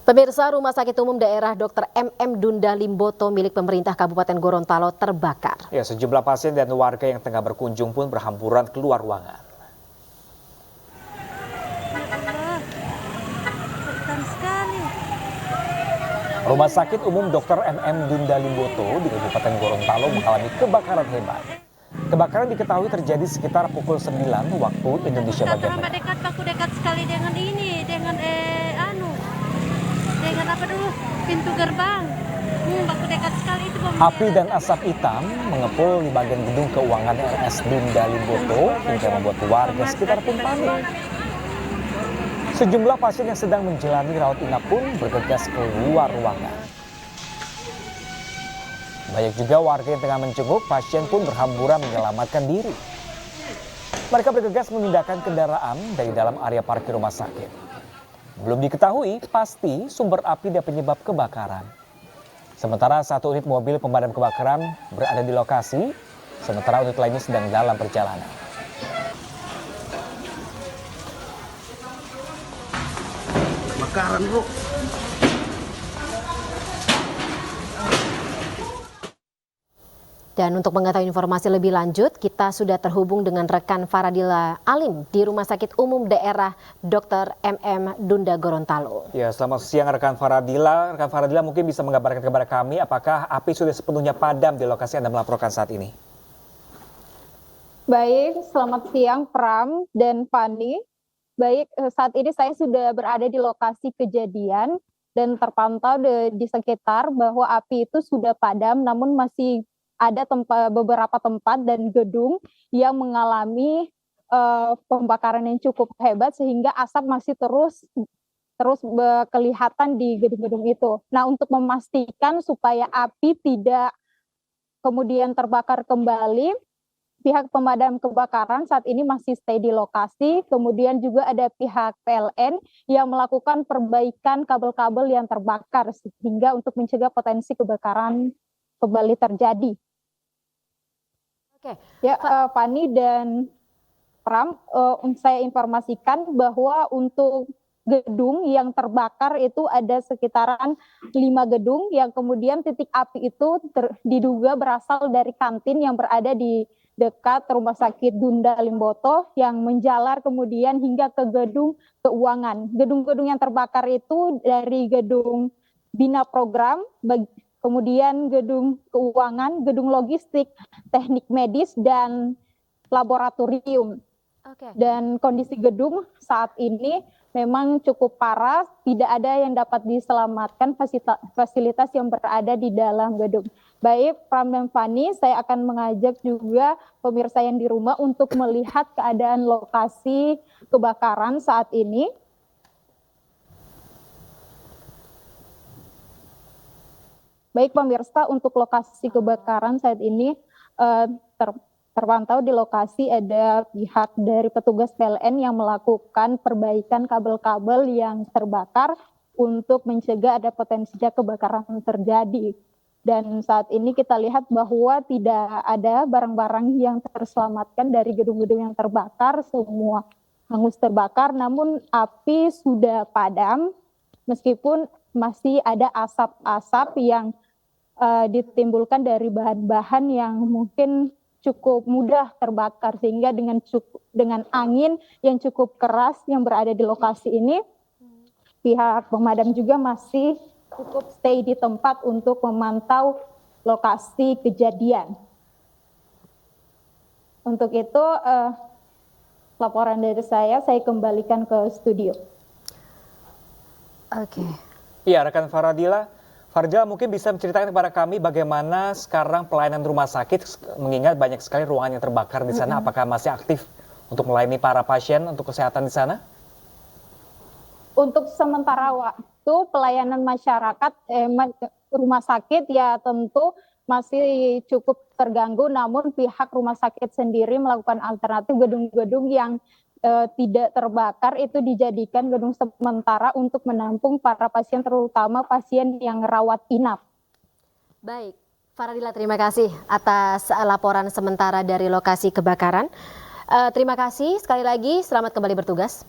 Pemirsa, Rumah Sakit Umum Daerah Dr. MM Dunda Limboto milik pemerintah Kabupaten Gorontalo terbakar. Ya, sejumlah pasien dan warga yang tengah berkunjung pun berhamburan keluar ruangan. Rumah Sakit Umum Dr. MM Dunda Limboto di Kabupaten Gorontalo mengalami kebakaran hebat. Kebakaran diketahui terjadi sekitar pukul 9 waktu Indonesia bagian tengah. Dekat sekali dengan ini, dengan apa dulu, pintu gerbang. Baku dekat sekali itu. Api dan asap hitam mengepul di bagian gedung keuangan RS Dunda Limboto hingga membuat warga sekitar pun panik. Sejumlah pasien yang sedang menjalani rawat inap pun bergegas keluar ruangan. Banyak juga warga yang tengah menjenguk pasien pun berhamburan menyelamatkan diri. Mereka bergegas memindahkan kendaraan dari dalam area parkir rumah sakit. Belum diketahui pasti sumber api dan penyebab kebakaran. Sementara satu unit mobil pemadam kebakaran berada di lokasi, sementara unit lainnya sedang dalam perjalanan. Kebakaran, bro. Dan untuk mengetahui informasi lebih lanjut, kita sudah terhubung dengan rekan Faradila Alim di Rumah Sakit Umum Daerah Dr. MM Dunda Gorontalo. Ya, selamat siang rekan Faradila. Rekan Faradila mungkin bisa mengabarkan kepada kami apakah api sudah sepenuhnya padam di lokasi Anda melaporkan saat ini? Baik, selamat siang Pram dan Fani. Baik, saat ini saya sudah berada di lokasi kejadian dan terpantau di sekitar bahwa api itu sudah padam, namun masih ada beberapa tempat dan gedung yang mengalami pembakaran yang cukup hebat sehingga asap masih terus kelihatan di gedung-gedung itu. Nah, untuk memastikan supaya api tidak kemudian terbakar kembali, pihak pemadam kebakaran saat ini masih stay di lokasi. Kemudian juga ada pihak PLN yang melakukan perbaikan kabel-kabel yang terbakar sehingga untuk mencegah potensi kebakaran kembali terjadi. Oke, ya, Fani dan Pram, saya informasikan bahwa untuk gedung yang terbakar itu ada sekitaran 5 gedung yang kemudian titik api itu diduga berasal dari kantin yang berada di dekat Rumah Sakit Dunda Limboto yang menjalar kemudian hingga ke gedung keuangan. Gedung-gedung yang terbakar itu dari gedung Bina Program, kemudian gedung keuangan, gedung logistik, teknik medis, dan laboratorium. Dan kondisi gedung saat ini memang cukup parah, tidak ada yang dapat diselamatkan fasilitas yang berada di dalam gedung. Baik, Pram dan Fani, saya akan mengajak juga pemirsa yang di rumah untuk melihat keadaan lokasi kebakaran saat ini. Baik pemirsa, untuk lokasi kebakaran saat ini terpantau di lokasi ada pihak dari petugas PLN yang melakukan perbaikan kabel-kabel yang terbakar untuk mencegah ada potensi kebakaran terjadi. Dan saat ini kita lihat bahwa tidak ada barang-barang yang terselamatkan dari gedung-gedung yang terbakar, semua hangus terbakar, namun api sudah padam meskipun masih ada asap-asap yang ditimbulkan dari bahan-bahan yang mungkin cukup mudah terbakar sehingga dengan angin yang cukup keras yang berada di lokasi ini, pihak pemadam juga masih cukup stay di tempat untuk memantau lokasi kejadian. Untuk itu laporan dari saya kembalikan ke studio. Oke. Iya, rekan Faradila mungkin bisa menceritakan kepada kami bagaimana sekarang pelayanan rumah sakit mengingat banyak sekali ruangan yang terbakar di sana. Apakah masih aktif untuk melayani para pasien untuk kesehatan di sana? Untuk sementara waktu pelayanan masyarakat rumah sakit ya tentu masih cukup terganggu, namun pihak rumah sakit sendiri melakukan alternatif gedung-gedung yang tidak terbakar itu dijadikan gedung sementara untuk menampung para pasien, terutama pasien yang rawat inap. Baik, Faradila, terima kasih atas laporan sementara dari lokasi kebakaran. Terima kasih sekali lagi, selamat kembali bertugas.